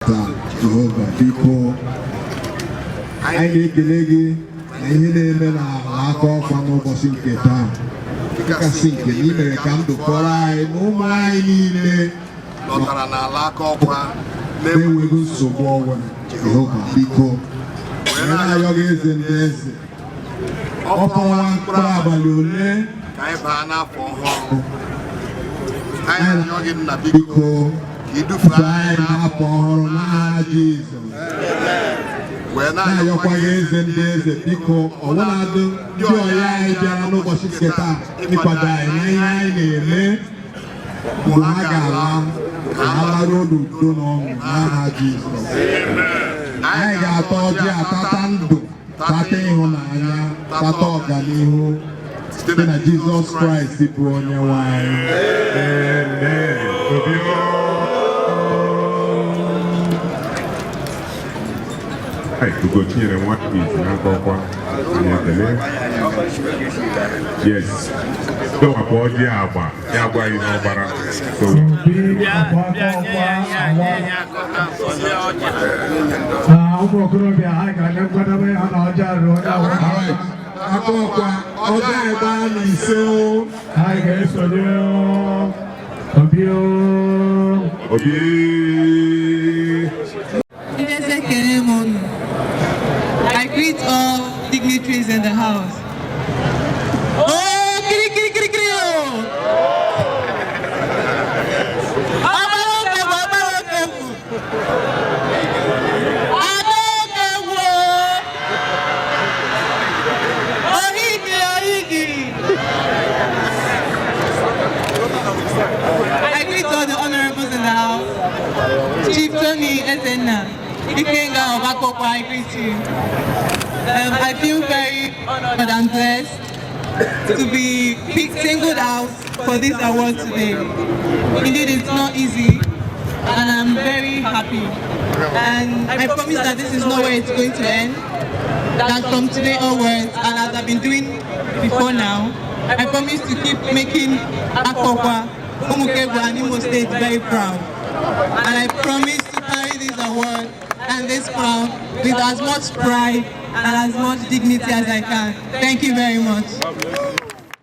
taa Jehova biko anyị na-ekele gị na ihe na-eme n'aka ọkwa n'ụbọchị nke taa kasị nke ị mere ka ndụ kọrọ anyị na ụmụ anyị niile lọtara n'ala aka ọkwa na-enweghị nsogbu ọnwa Jehova biko wee na-ayọ gị eze ndị eze ọfọnwa mkpụrụ abalị ole ka anyị baa n'afọ ọhụrụ anyị na-ayọ gị nna biko idufe anyị n'afọ ọhụrụ n'aha Jizọs wee na-ayọkwa gị eze ndị eze biko ọbụladị ndị ọya anyị bịara n'ụbọchị nke taa ịkwado anyị na ihe anyị na-eme mgbe ha ga-ala ka ha laruo n'udo na ọṅụ n'aha Jizọs anyị ga-ata ọjị atata ndụ tata ịhụnanya tata ọganihu site na Jizọs Kraịst bụ onye nwe anyị. Hey, to go to the one is yes. So about the Agba is no bara. So Okoli I greet all dignitaries in the house. Oh, kiri kiri kiri kiri oh! I greet all the honorables in the house. Chief Tony Ikenna C Okoli, I greet you. I feel very honored and blessed to be singled out for this award today. Indeed, it's not easy, and I'm very happy. And I promise that this is not where it's going to end. That from today onwards, and as I've been doing before now, I promise to keep making Akokwa, Umukebu, and Imo State very proud. And I promise to carry this award and this crown with as much pride and as much dignity as I can. Thank you very much.